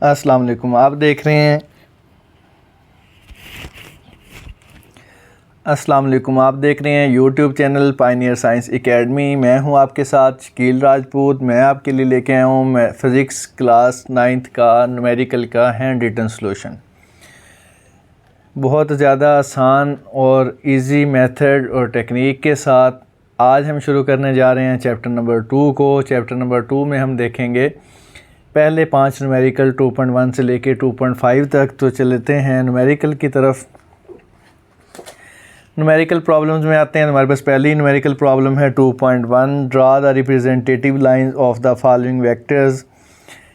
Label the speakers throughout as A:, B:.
A: अस्सलाम वालेकुम। आप देख रहे हैं YouTube channel Pioneer science academy. मैं हूं आपके साथ शकील राजपूत। मैं आपके लिए लेके आया हूं फ़िज़िक्स क्लास 9th का न्यूमेरिकल का हैंड रिटन सॉल्यूशन। बहुत ज़्यादा आसान और इजी मेथड और टेक्निक के साथ आज हम शुरू करने जा रहे हैं चैप्टर नंबर 2 को। चैप्टर नंबर 2 में हम देखेंगे पहले 5 न्यूमेरिकल 2.1 से लेके 2.5 तक। तो चलते हैं न्यूमेरिकल की तरफ। न्यूमेरिकल प्रॉब्लम्स में आते हैं। हमारे पास पहली न्यूमेरिकल प्रॉब्लम है 2.1, draw the representative lines of the following vectors.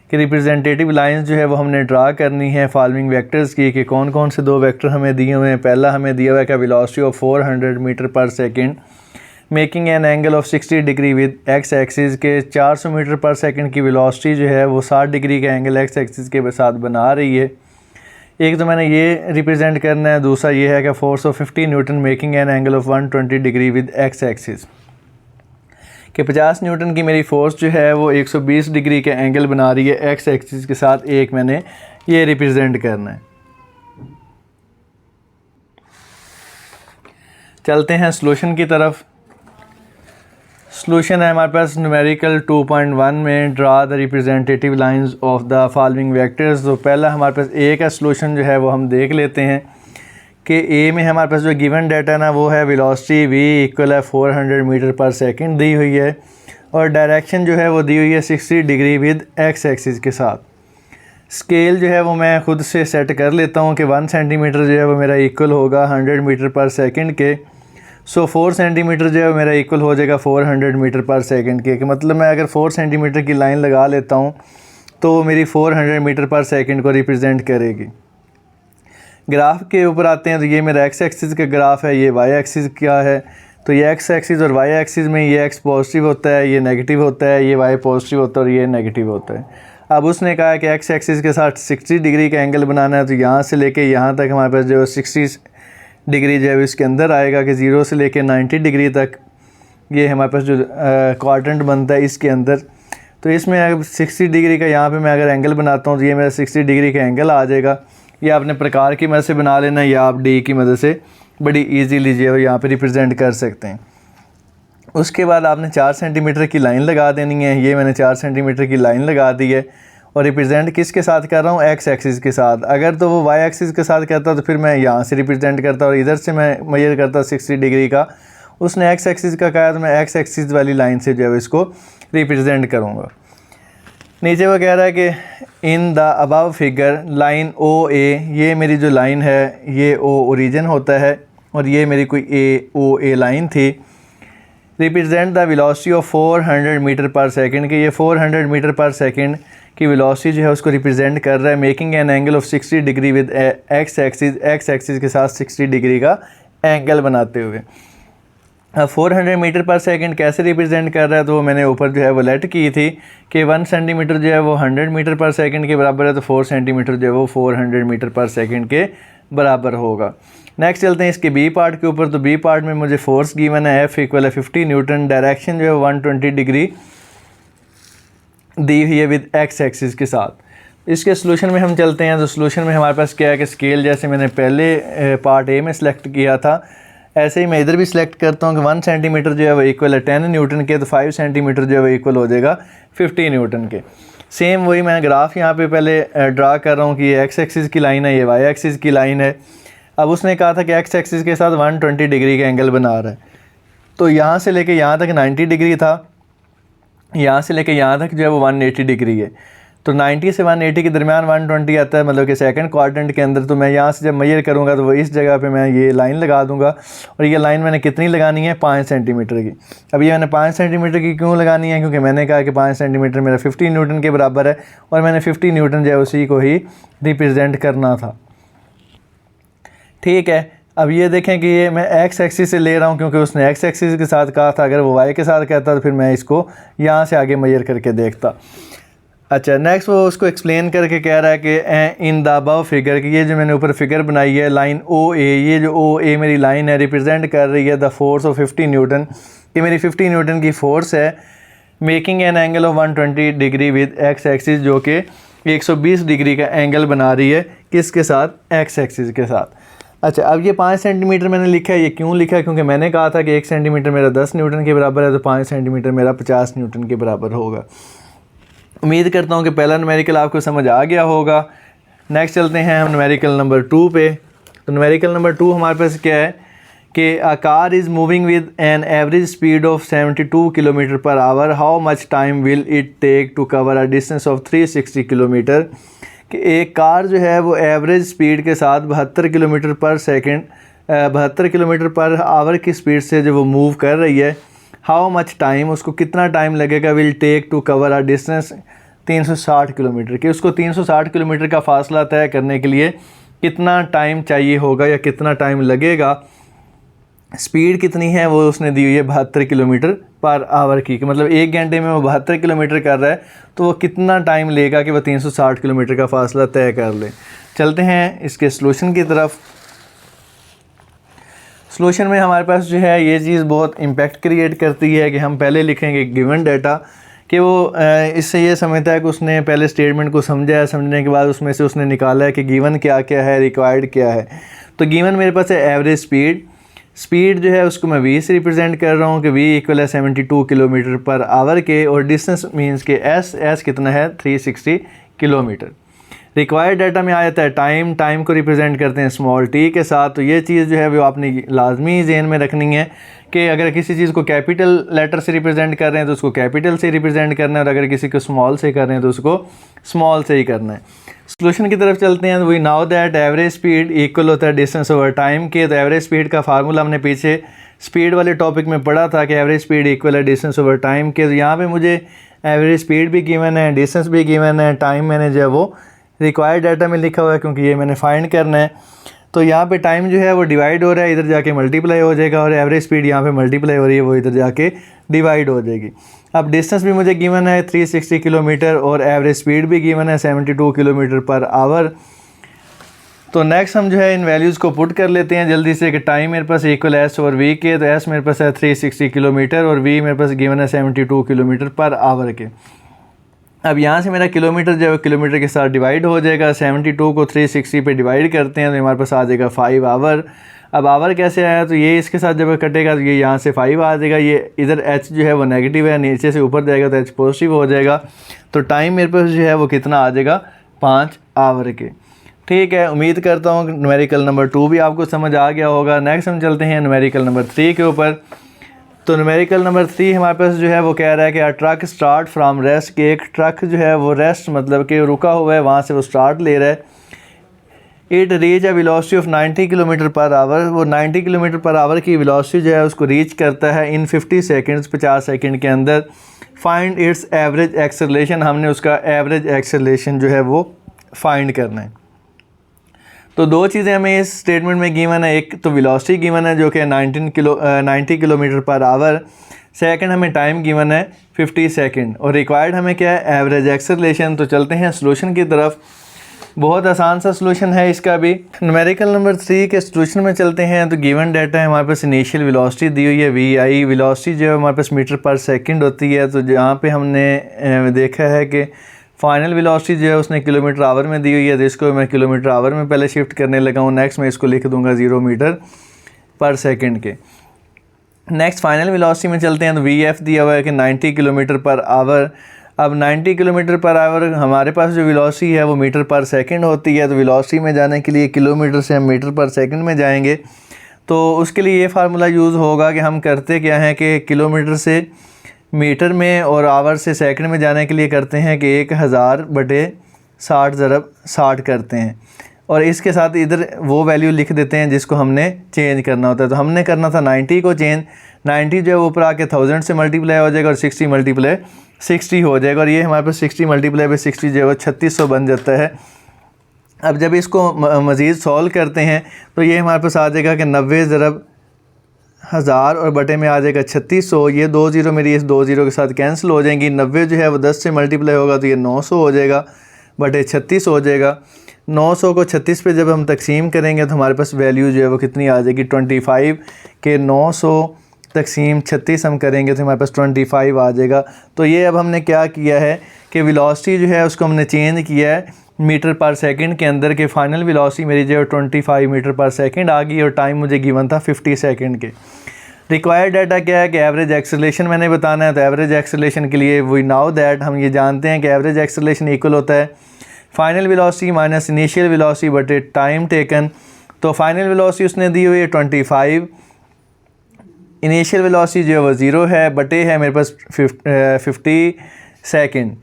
A: कि रिप्रेजेंटेटिव लाइंस जो है वो हमने ड्रा करनी है फॉलोइंग वेक्टर्स की, कि कौन कौन से दो वेक्टर हमें दिए हुए हैं। पहला हमें दिया हुआ है कि वेलोसिटी ऑफ 400 मीटर पर second making an angle of 60 degree with x axis के 400 मीटर पर सेकंड की वेलोसिटी जो है वो 60 डिग्री का एंगल एक्स एक्सिस के साथ बना रही है। एक तो मैंने ये रिप्रेजेंट करना है, दूसरा ये है कि force of 50 Newton making an angle of 120 degree with x axis. कि 50 न्यूटन की मेरी फोर्स जो है वो 120 डिग्री के एंगल बना रही है एक्स एक्सिस के साथ। एक मैंने ये रिप्रेजेंट करना है। चलते हैं सॉल्यूशन की तरफ। सॉल्यूशन है हमारे पास न्यूमेरिकल 2.1 में draw the representative lines of the following vectors. तो पहला हमारे पास ए का सॉल्यूशन जो है वो हम देख लेते हैं कि ए में हमारे पास जो गिवन डाटा ना वो है वेलोसिटी v इक्वल है 400 मीटर पर सेकंड दी हुई है, और डायरेक्शन जो है वो दी हुई है 60 डिग्री विद एक्स एक्सिस के साथ। स्केल जो है वो मैं ख़ुद से सेट कर लेता हूँ कि 1 सेंटीमीटर जो है वो मेरा इक्वल होगा 100 मीटर पर सेकंड के। 4 सेंटीमीटर जो है मेरा इक्वल हो जाएगा 400 मीटर पर सेकंड के। कि मतलब मैं अगर 4 सेंटीमीटर की लाइन लगा लेता हूँ तो मेरी 400 मीटर पर सेकंड को रिप्रेजेंट करेगी। ग्राफ के ऊपर आते हैं। तो ये मेरा एक्स एक्सिस का ग्राफ है, ये वाई एक्सिस क्या है। तो ये एक्स एक्सिस और वाई एक्सिस में ये एक्स पॉजिटिव होता है, ये नेगेटिव होता है, ये वाई पॉजिटिव होता है और ये नेगेटिव होता है। अब उसने कहा है कि एक्स एक्सिस के साथ 60 डिग्री का एंगल बनाना है। तो यहाँ से लेके यहाँ तक हमारे पास जो 60 डिग्री जो है इसके अंदर आएगा कि 0 से लेके 90 डिग्री तक ये हमारे पास जो क्वाड्रेंट बनता है इसके अंदर। तो इसमें अगर 60 डिग्री का यहाँ पे मैं अगर एंगल बनाता हूँ तो ये मेरा 60 डिग्री का एंगल आ जाएगा। ये आपने प्रकार की मदद से बना लेना या आप डी की मदद से बड़ी ईजीली जो है यहाँ पे रिप्रेजेंट कर सकते हैं। उसके बाद आपने 4 सेंटीमीटर की लाइन लगा देनी है। ये मैंने 4 सेंटीमीटर की लाइन लगा दी है और रिप्रेजेंट किसके साथ कर रहा हूँ, एक्स एक्सिस के साथ। अगर तो वो वाई एक्सिस के साथ करता तो फिर मैं यहाँ से रिप्रेजेंट करता और इधर से मैं मेजर करता 60 डिग्री का। उसने एक्स एक्सिस का कहा तो मैं एक्स एक्सिस वाली लाइन से जो है इसको रिप्रेजेंट करूँगा। नीचे वो कह रहा है कि in the above figure line O A, ये मेरी जो लाइन है ये ओ ओरिजिन होता है और ये मेरी कोई ए लाइन थी। Represent the velocity of 400 metre per second के ये 400 मीटर पर सेकंड की वेलोसिटी जो है उसको रिप्रेजेंट कर रहा है making an angle of 60 degree with x axis के साथ 60 डिग्री का एंगल बनाते हुए। अब 400 मीटर पर सेकंड कैसे रिप्रेजेंट कर रहा है, तो मैंने ऊपर जो है वो लेट की थी कि 1 सेंटीमीटर जो है वो 100 मीटर पर सेकंड के बराबर है, तो 4 सेंटीमीटर जो है वो 400 मीटर पर सेकंड के बराबर होगा। नेक्स्ट चलते हैं इसके बी पार्ट के ऊपर। तो बी पार्ट में मुझे फोर्स गिवन है F इक्वल है 50 न्यूटन, डायरेक्शन जो है 120 डिग्री दी हुई है विद एक्स एक्सिस के साथ। इसके सोल्यूशन में हम चलते हैं। तो सोल्यूशन में हमारे पास क्या है कि स्केल जैसे मैंने पहले पार्ट ए में सेलेक्ट किया था ऐसे ही मैं इधर भी सिलेक्ट करता हूँ कि 1 सेंटीमीटर जो है वो इक्वल है 10 न्यूटन के, तो 5 सेंटीमीटर जो है वो इक्वल हो जाएगा 50 न्यूटन के। सेम वही मैं ग्राफ यहाँ पे पहले ड्रा कर रहा हूँ कि ये एक्स एक्सिस की लाइन है, ये वाई एक्सिस की लाइन है। अब उसने कहा था कि एक्स एक्सिस के साथ 120 डिग्री का एंगल बना रहा है। तो यहाँ से लेके यहाँ तक 90 डिग्री था, यहाँ से लेके यहाँ तक जो है वो 180 डिग्री है। तो 90 से 180 के दरमियान 120 आता है, मतलब कि सेकंड क्वाड्रेंट के अंदर। तो मैं यहाँ से जब मेजर करूँगा तो वो इस जगह पे मैं ये लाइन लगा दूँगा। और ये लाइन मैंने कितनी लगानी है, 5 सेंटीमीटर की। अब ये मैंने 5 सेंटीमीटर की क्यों लगानी है, क्योंकि मैंने कहा कि 5 सेंटीमीटर मेरा 50 न्यूटन के बराबर है और मैंने 50 न्यूटन जो है उसी को ही रिप्रेजेंट करना था। ठीक है, अब ये देखें कि ये मैं एक्स एक्सिस से ले रहा हूँ क्योंकि उसने एक्स एक्सिस के साथ कहा था। अगर वो वाई के साथ कहता तो फिर मैं इसको यहाँ से आगे मेजर करके देखता। अच्छा, नेक्स्ट वो उसको एक्सप्लेन करके कह रहा है कि इन द अबव फिगर की ये जो मैंने ऊपर फिगर बनाई है लाइन ओ ए, ये जो ओ ए मेरी लाइन है रिप्रेजेंट कर रही है द फोर्स ऑफ 50 न्यूटन। ये मेरी 50 न्यूटन की फोर्स है making an angle of 120 degree with x axis, जो कि 120 डिग्री का एंगल बना रही है, किसके साथ, एक्स एक्सिस के साथ। अच्छा, अब ये 5 सेंटीमीटर मैंने लिखा है, ये क्यों लिखा है, क्योंकि मैंने कहा था कि 1 सेंटीमीटर मेरा 10 न्यूटन के बराबर है, तो 5 सेंटीमीटर मेरा 50 न्यूटन के बराबर होगा। उम्मीद करता हूँ कि पहला न्यूमेरिकल आपको समझ आ गया होगा। नेक्स्ट चलते हैं हम न्यूमेरिकल नंबर 2 पे। तो न्यूमेरिकल नंबर 2 हमारे पास क्या है कि a car is moving with an average speed of 72 kilometre per hour, how much time will it take to cover a distance of 360 kilometre. कि एक कार जो है वो एवरेज स्पीड के साथ 72 किलोमीटर पर सेकंड 72 किलोमीटर पर आवर की speed से जो वो मूव कर रही है, हाउ मच टाइम, उसको कितना टाइम लगेगा, will take to cover a distance 360 kilometre, कि उसको 360 किलोमीटर का फासला तय करने के लिए कितना टाइम चाहिए होगा या कितना टाइम लगेगा। स्पीड कितनी है वो उसने दी हुई है 72 किलोमीटर पर आवर की, कि मतलब 1 घंटे में वो 72 किलोमीटर कर रहा है, तो वो कितना टाइम लेगा कि वो 360 किलोमीटर का फासला तय कर ले। चलते हैं इसके सॉल्यूशन की तरफ। सॉल्यूशन में हमारे पास जो है ये चीज़ बहुत इम्पैक्ट क्रिएट करती है कि हम पहले लिखेंगे गिवन डाटा, कि वो इससे ये समझता है कि उसने पहले स्टेटमेंट को समझा है, समझने के बाद उसमें से उसने निकाला है कि गिवन क्या क्या है, रिक्वायर्ड क्या है। तो गिवन मेरे पास है एवरेज स्पीड जो है उसको मैं v से रिप्रेजेंट कर रहा हूँ कि v इक्वल है 72 किलोमीटर पर आवर के, और डिस्टेंस मींस के s कितना है 360 किलोमीटर। रिक्वायर्ड डाटा में आ जाता है टाइम को रिप्रेजेंट करते हैं स्मॉल t के साथ। तो ये चीज़ जो है वो आपने लाजमी ज़हन में रखनी है कि अगर किसी चीज़ को कैपिटल लेटर से रिप्रेजेंट कर रहे हैं तो उसको कैपिटल से रिप्रेजेंट करना है, और अगर किसी को स्मॉल से कर रहे हैं तो उसको स्मॉल से ही करना है। सॉल्यूशन की तरफ चलते हैं। We know that average speed equal होता है डिस्टेंस ओवर टाइम के। तो एवरेज स्पीड का फार्मूला हमने पीछे स्पीड वाले टॉपिक में पढ़ा था कि एवरेज स्पीड इक्वल है डिस्टेंस ओवर टाइम के। तो यहाँ पे मुझे एवरेज स्पीड भी गिवन है, डिस्टेंस भी गिवन है, टाइम मैंने जो है वो रिक्वायर्ड डाटा में लिखा हुआ है क्योंकि ये मैंने फाइंड करना है। तो यहाँ पे टाइम जो है वो डिवाइड हो रहा है, इधर जाके मल्टीप्लाई हो जाएगा, और एवरेज स्पीड यहाँ पे मल्टीप्लाई हो रही है, वो इधर जाके डिवाइड हो जाएगी। अब डिस्टेंस भी मुझे गिवन है 360 किलोमीटर, और एवरेज स्पीड भी गिवन है 72 किलोमीटर पर आवर। तो नेक्स्ट हम जो है इन वैल्यूज़ को पुट कर लेते हैं जल्दी से, कि टाइम मेरे पास इक्वल एस और वी के। तो एस मेरे पास है 360 किलोमीटर और वी मेरे पास गिवन है 72 किलोमीटर पर आवर के। अब यहाँ से मेरा किलोमीटर जो है किलोमीटर के साथ डिवाइड हो जाएगा। 72 को 360 पे डिवाइड करते हैं तो हमारे पास आ जाएगा 5 आवर। अब आवर कैसे आया, तो ये इसके साथ जब कटेगा तो ये यहाँ से 5 आ जाएगा, ये इधर h जो है वो नेगेटिव है, नीचे से ऊपर जाएगा तो h पॉजिटिव हो जाएगा। तो टाइम मेरे पास जो है वो कितना आ जाएगा 5 आवर के। ठीक है, उम्मीद करता हूँ न्यूमेरिकल नंबर 2 भी आपको समझ आ गया होगा। नेक्स्ट हम चलते हैं न्यूमेरिकल नंबर 3 के ऊपर। तो न्यूमेरिकल नंबर 3 हमारे पास जो है वो कह रहा है कि ट्रक स्टार्ट फ्राम रेस्ट, कि एक ट्रक जो है वो रेस्ट मतलब कि रुका हुआ है, वहाँ से वो स्टार्ट ले रहा है। It reach a velocity of 90 kilometre per our, वो 90 किलोमीटर पर आवर की वेलोसिटी जो है उसको रीच करता है इन 50 सेकेंड्स, 50 सेकेंड के अंदर। फाइंड इट्स एवरेज एक्सेलरेशन, हमने उसका एवरेज एक्सेलरेशन जो है वो फाइंड करना है। तो दो चीज़ें हमें इस स्टेटमेंट में गिवन है, एक तो वेलोसिटी गिवन है जो कि 90 किलोमीटर पर आवर, सेकंड हमें टाइम गिवन है 50 सेकंड, और रिक्वायर्ड हमें क्या है एवरेज एक्सेलरेशन। तो चलते हैं सॉल्यूशन की तरफ। बहुत आसान सा सॉल्यूशन है इसका भी। न्यूमेरिकल नंबर 3 के सॉल्यूशन में चलते हैं। तो गिवन डाटा है हमारे पास, इनिशियल वेलोसिटी दी हुई है vi, वेलोसिटी जो है हमारे पास मीटर पर सेकंड होती है। तो जहाँ पे हमने देखा है कि फाइनल वेलोसिटी जो है उसने किलोमीटर आवर में दी हुई है, तो इसको मैं किलोमीटर आवर में पहले शिफ्ट करने लगा हूँ। नेक्स्ट मैं इसको लिख दूंगा 0 मीटर पर सेकंड के। नेक्स्ट फाइनल वेलोसिटी में चलते हैं। तो vf दिया हुआ है कि 90 किलोमीटर पर आवर। अब 90 किलोमीटर पर आवर हमारे पास जो वेलोसिटी है वो मीटर पर सेकंड होती है। तो वेलोसिटी में जाने के लिए किलोमीटर से हम मीटर पर सेकंड में जाएंगे, तो उसके लिए ये फार्मूला यूज़ होगा कि हम करते क्या हैं कि किलोमीटर से मीटर में और आवर से सेकंड में जाने के लिए करते हैं कि 1000/60 ज़रब 60 करते हैं, और इसके साथ इधर वो वैल्यू लिख देते हैं जिसको हमने चेंज करना होता है। तो हमने करना था 90 को चेंज, 90 जो है वो ऊपर आके 1000 से मल्टीप्लाई हो जाएगा और 60 मल्टीप्लाई 60 हो जाएगा, और ये हमारे पास 60 मल्टीप्लाई बाई 60 जो है वो 3600 बन जाता है। अब जब इसको मज़ीद सॉल्व करते हैं तो ये हमारे पास आ जाएगा कि 90 ज़रब 1000 और बटे में आ जाएगा 3600। ये 2 ज़ीरो मेरी इस 2 ज़ीरो के साथ कैंसिल हो जाएंगी। 90 जो है वो 10 से मल्टीप्लाई होगा तो ये 900 हो जाएगा, बटे 36 हो जाएगा। 900 को 36 पे जब हम तकसीम करेंगे तो हमारे पास वैल्यू जो है वो कितनी आ जाएगी 25 के 900 तकसीम 36 हम करेंगे तो हमारे पास 25 आ जाएगा। तो ये अब हमने क्या किया है कि वेलोसिटी जो है उसको हमने चेंज किया है मीटर पर सेकंड के अंदर के फाइनल वेलोसिटी मेरी जो है 25 मीटर पर सेकंड आ गई और टाइम मुझे गिवन था 50 सेकंड के। रिक्वायर्ड डाटा क्या है कि एवरेज एक्सेलरेशन मैंने बताना है। तो एवरेज एक्सेलरेशन के लिए वी नाउ दैट हम ये जानते हैं कि एवरेज एक्सेलरेशन इक्वल होता है final velocity minus initial velocity बटे टाइम टेकन। तो फाइनल वेलोसिटी उसने दी हुई है 25, इनिशियल वेलोसिटी जो है वो 0 है, बटे है मेरे पास 50 सेकंड।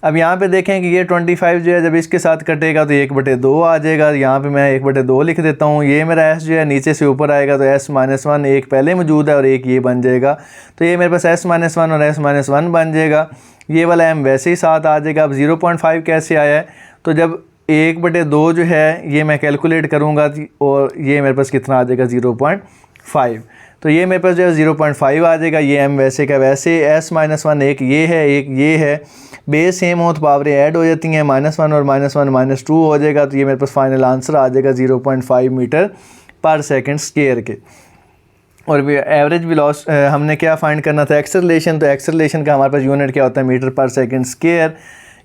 A: अब यहाँ पे देखें कि ये 25 जो है जब इसके साथ कटेगा तो 1/2 आ जाएगा। यहाँ पे मैं 1/2 लिख देता हूँ। ये मेरा s जो है नीचे से ऊपर आएगा तो s-1 एक पहले मौजूद है और एक ये बन जाएगा। तो ये मेरे पास s-1 और s-1 बन जाएगा। ये वाला m वैसे ही साथ आ जाएगा। अब 0.5 कैसे आया है, तो जब 1/2 जो है ये मैं कैलकुलेट करूँगा और ये मेरे पास कितना आ जाएगा 0.5। तो ये मेरे पास जो है 0.5 आ जाएगा। ये m वैसे का वैसे, s-1 एक ये है एक ये है, बेस सेम हो तो पावरें ऐड हो जाती हैं, -1 और -1 -2 हो जाएगा। तो ये मेरे पास फाइनल आंसर आ जाएगा 0.5 मीटर पर सेकंड स्क्वायर के। और एवरेज वेलोसिटी हमने क्या फाइंड करना था, एक्सेलरेशन। तो एक्सेलरेशन का हमारे पास यूनिट क्या होता है, मीटर पर सेकंड स्क्वायर।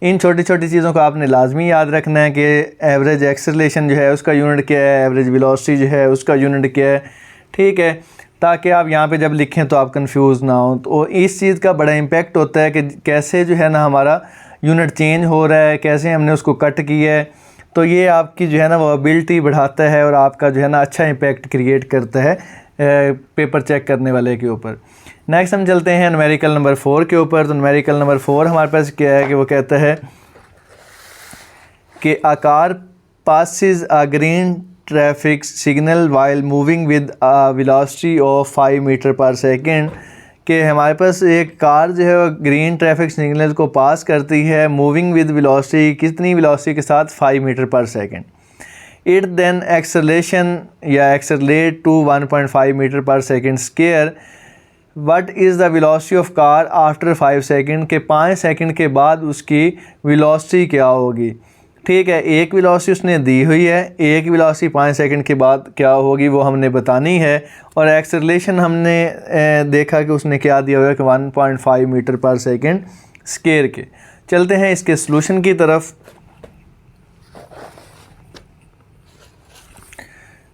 A: इन छोटी छोटी चीज़ों को आपने लाजमी याद रखना है कि एवरेज एक्सेलरेशन जो है उसका यूनिट क्या है, एवरेज वेलोसिटी जो है उसका यूनिट क्या है, ठीक है, ताकि आप यहाँ पे जब लिखें तो आप कंफ्यूज ना हो। तो इस चीज़ का बड़ा इम्पेक्ट होता है कि कैसे जो है ना हमारा यूनिट चेंज हो रहा है, कैसे हमने उसको कट किया है। तो ये आपकी जो है ना वो एबिलिटी बढ़ाता है और आपका जो है ना अच्छा इम्पेक्ट क्रिएट करता है पेपर चेक करने वाले के ऊपर। नेक्स्ट हम चलते हैं न्यूमेरिकल नंबर 4 के ऊपर। तो न्यूमेरिकल नंबर 4 हमारे पास क्या है कि वो कहता है कि a car passes a green traffic signal while moving with a velocity of 5 metre पर सेकेंड। कि हमारे पास एक कार जो है वो ग्रीन ट्रैफिक सिग्नल को पास करती है मूविंग विद वेलोसिटी, कितनी वेलोसिटी के साथ, 5 मीटर पर सेकेंड। इट देन एक्सेलरेशन या एक्सेलरेट टू 1.5 मीटर पर second square. What is the velocity of car after 5 second, के 5 सेकेंड के बाद उसकी वेलोसिटी क्या होगी। ठीक है, एक वेलोसिटी उसने दी हुई है, एक वेलोसिटी 5 सेकंड के बाद क्या होगी वो हमने बतानी है। और एक्सेलरेशन हमने देखा कि उसने क्या दिया हुआ है कि 1.5 मीटर पर सेकंड स्क्वायर के। चलते हैं इसके सॉल्यूशन की तरफ।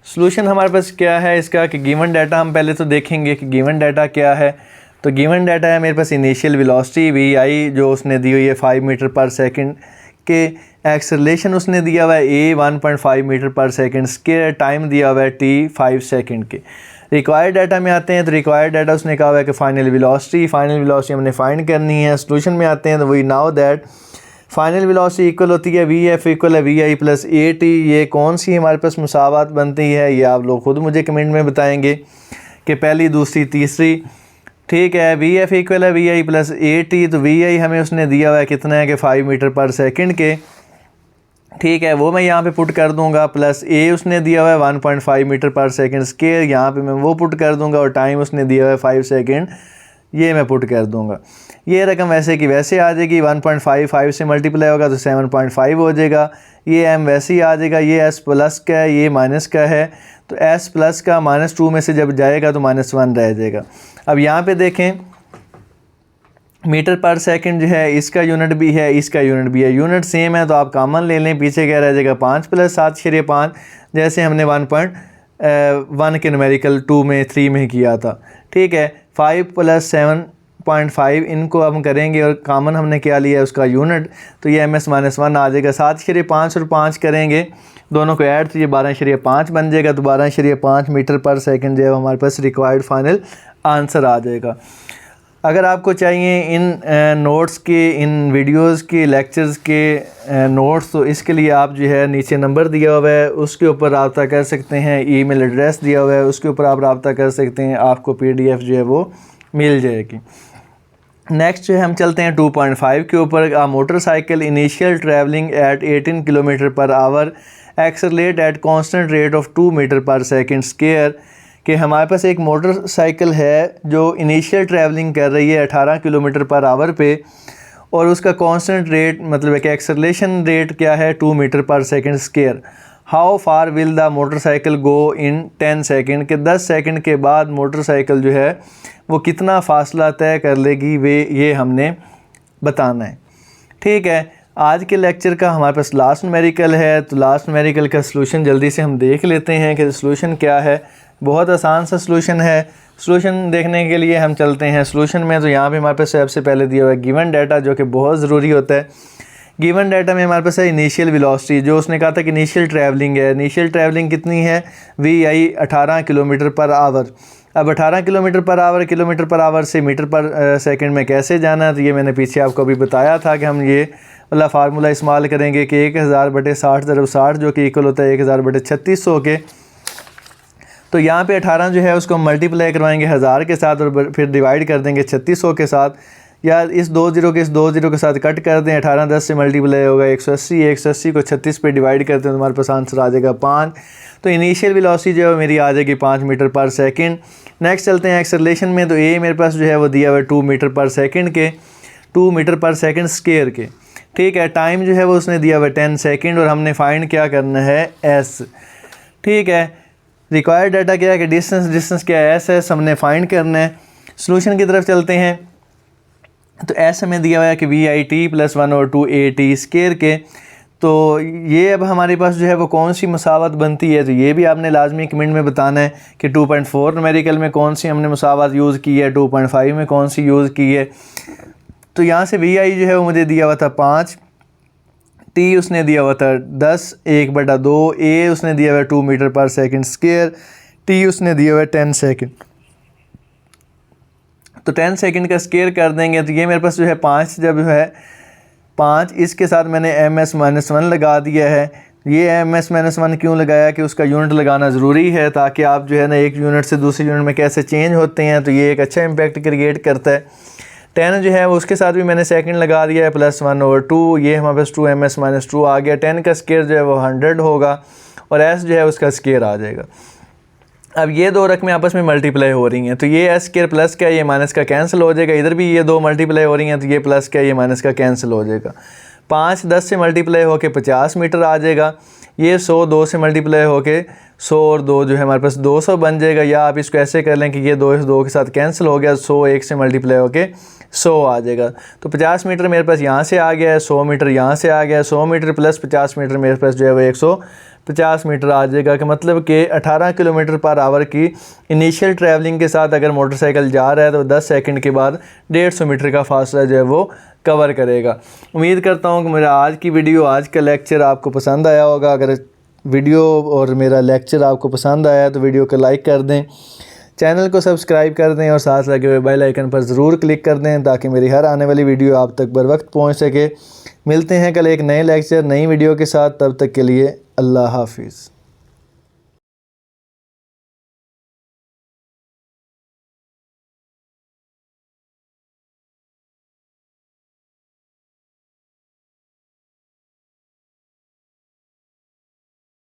A: सॉल्यूशन हमारे पास क्या है इसका कि गिवन डाटा हम पहले तो देखेंगे कि गिवन डाटा क्या है। तो गिवन डाटा है मेरे पास इनिशियल वेलोसिटी vi जो उसने दी हुई है 5 मीटर पर सेकंड के, एक्सेलरेशन उसने दिया हुआ है a 1.5 metre per second square, time दिया हुआ है t 5 सेकंड के। रिक्वायर्ड डाटा में आते हैं तो रिक्वायर्ड डाटा उसने कहा हुआ है कि फाइनल वेलोसिटी हमने फाइंड करनी है। सॉल्यूशन में आते हैं तो we know that final velocity equal होती है vf इक्वल है vi प्लस at। ये कौन सी हमारे पास मुसावात बनती है ये आप लोग खुद मुझे कमेंट में बताएंगे कि पहली, दूसरी, तीसरी। ठीक है, vf इक्वल है vi प्लस at। तो vi हमें उसने दिया हुआ है कितना है कि 5 मीटर पर सेकंड के, ठीक है, वो मैं यहाँ पे पुट कर दूंगा। प्लस a उसने दिया हुआ है 1.5 मीटर पर सेकंड स्क्वायर, यहाँ पे मैं वो पुट कर दूंगा। और टाइम उसने दिया हुआ है 5 सेकंड, ये मैं पुट कर दूंगा। ये रकम वैसे की वैसे आ जाएगी, 1.5 5 से मल्टीप्लाई होगा तो 7.5 हो जाएगा। ये m वैसे ही आ जाएगा। ये s प्लस का है, ये माइनस का है, तो s प्लस का -2 में से जब जाएगा तो -1 रह जाएगा। अब यहाँ पे देखें मीटर पर सेकंड जो है इसका यूनिट भी है, इसका यूनिट भी है, यूनिट सेम है तो आप कॉमन ले लें, पीछे क्या रह जाएगा 5 + 7/5 जैसे हमने 1.1 के न्यूमेरिकल 2 में 3 में किया था। ठीक है, 5 + 7.5 इनको हम करेंगे और कॉमन हमने क्या लिया है उसका यूनिट, तो ये ms -1 आ जाएगा। 7/5 और 5 करेंगे दोनों को ऐड तो ये 12/5 बन जाएगा। तो 12/5 मीटर पर सेकंड जो है हमारे पास रिक्वायर्ड फाइनल आंसर आ जाएगा। अगर आपको चाहिए इन नोट्स के, इन वीडियोस के, लेक्चर्स के नोट्स, तो इसके लिए आप जो है नीचे नंबर दिया हुआ है उसके ऊपर रब्ता कर सकते हैं, ईमेल एड्रेस दिया हुआ है उसके ऊपर आप रब्ता कर सकते हैं, आपको PDF जो है वो मिल जाएगी। नेक्स्ट जो है हम चलते हैं 2.5 के ऊपर। A motorcycle initial travelling at 18 kilometre per hour accelerate at constant rate of 2 metre per second square. कि हमारे पास एक मोटरसाइकिल है जो इनिशियल ट्रैवलिंग कर रही है 18 किलोमीटर पर आवर पे, और उसका कांस्टेंट रेट मतलब है कि एक्सेलरेशन रेट क्या है 2 metre per second square. How far will the motorcycle go in 10 second, के 10 सेकंड के बाद मोटरसाइकिल जो है वो कितना फ़ासला तय कर लेगी, वे ये हमने बताना है। ठीक है, आज के लेक्चर का हमारे पास लास्ट न्यूमेरिकल है, तो लास्ट न्यूमेरिकल का सलूशन जल्दी से हम देख लेते हैं कि सलूशन क्या है। बहुत आसान सा सलूशन है। सलूशन देखने के लिए हम चलते हैं सलूशन में। तो यहाँ पे हमारे पास सबसे पहले दिया हुआ है गिवन डाटा, जो कि बहुत ज़रूरी होता है। गिवन डाटा में हमारे पास है इनिशियल वेलोसिटी, जो उसने कहा था कि इनिशियल ट्रैवलिंग है। इनिशियल ट्रैवलिंग कितनी है, VI 18 किलोमीटर पर आवर। अब 18 किलोमीटर पर आवर से मीटर पर सेकंड में कैसे जाना है, तो ये मैंने पीछे आपको अभी बताया था कि हम ये वाला फार्मूला इस्तेमाल करेंगे कि 1000/60 × 60 जो कि इक्वल होता है 1000/3600 के। तो यहाँ पे 18 जो है उसको मल्टीप्लाई करवाएंगे 1000 के साथ और फिर डिवाइड कर देंगे 3600 के साथ, या इस 20 के साथ कट कर दें। 18 10 से मल्टीप्लाई होगा 180, 180 को 36 पे डिवाइड करते हैं तो हमारे पास आंसर आ जाएगा 5। तो इनिशियल वेलोसिटी जो है मेरी आ जाएगी 5 मीटर पर सेकंड। नेक्स्ट चलते हैं एक्सेलरेशन में। तो ए मेरे पास जो है वो दिया हुआ है 2 मीटर पर सेकंड के, 2 मीटर पर सेकंड स्क्वायर के। ठीक है, टाइम जो है वो उसने दिया हुआ है 10 सेकंड और हमने फाइंड क्या करना है, एस। ठीक है, रिक्वायर्ड डाटा क्या है कि डिस्टेंस क्या है, एस हमने फाइंड करना है। सॉल्यूशन की तरफ चलते हैं। तो एस हमें दिया हुआ है कि VIT + 1/2 AT स्क्वायर के। तो ये अब हमारे पास जो है वो कौन सी मुसावत बनती है, तो ये भी आपने लाजमी कमेंट में बताना है कि 2.4 न्यूमेरिकल में कौन सी हमने मुसावत यूज़ की है, 2.5 में कौन सी यूज़ की है। तो यहाँ से VI जो है वो मुझे दिया हुआ था 5, T उसने दिया हुआ था 10 1/2, A उसने दिया हुआ है 2 metre per second square, T उसने दिया हुआ है 10 सेकंड। तो 10 सेकंड का स्क्वायर कर देंगे तो ये मेरे पास जो है 5, जब है 5 इसके साथ मैंने ms-1 लगा दिया है। ये ms-1 क्यों लगाया कि उसका यूनिट लगाना ज़रूरी है ताकि आप जो है ना एक यूनिट से दूसरे यूनिट में कैसे चेंज होते हैं, तो ये एक अच्छा इम्पैक्ट क्रिएट करता है। 10 जो है वो उसके साथ भी मैंने सेकंड लगा दिया है +1/2, ये हमारे पास 2 ms-2 आ गया। 10 का स्क्वायर जो है वो 100 होगा और s जो है उसका स्क्वायर आ जाएगा। अब ये दो रकमें आपस में मल्टीप्लाई हो रही हैं तो ये s स्क्वायर प्लस का ये माइनस का कैंसिल हो जाएगा। इधर भी ये दो मल्टीप्लाई हो रही हैं तो ये प्लस का ये माइनस का कैंसिल हो जाएगा। 5 10 से मल्टीप्लाई होके 50 मीटर आ जाएगा। ये 100 2 से मल्टीप्लाई होके 100 और 2 जो है हमारे पास 200 बन जाएगा। या आप इसको ऐसे कर लें कि ये 2 इस 2 के साथ कैंसिल हो गया, 100 1 से मल्टीप्लाई होके 100 आ जाएगा। तो 50 मीटर मेरे पास यहाँ से आ गया है, 100 मीटर यहाँ से आ गया है। 100 मीटर प्लस 50 मीटर मेरे पास जो है वो 150 मीटर आ जाएगा। कि मतलब कि 18 किलोमीटर पर आवर की इनिशियल ट्रैवलिंग के साथ अगर मोटरसाइकिल जा रहा है तो 10 सेकंड के बाद 150 मीटर का फासला जो है वो कवर करेगा। उम्मीद करता हूँ कि मेरा आज की वीडियो, आज का लेक्चर आपको पसंद आया होगा। अगर वीडियो और मेरा लेक्चर आपको पसंद आया तो वीडियो को लाइक कर दें, चैनल को सब्सक्राइब कर दें और साथ लगे हुए बेल आइकन पर ज़रूर क्लिक कर दें ताकि मेरी हर आने वाली वीडियो आप तक बर वक्त पहुँच सके। मिलते हैं कल एक नए लेक्चर नई वीडियो के साथ, तब तक के लिए अल्लाह हाफिज़।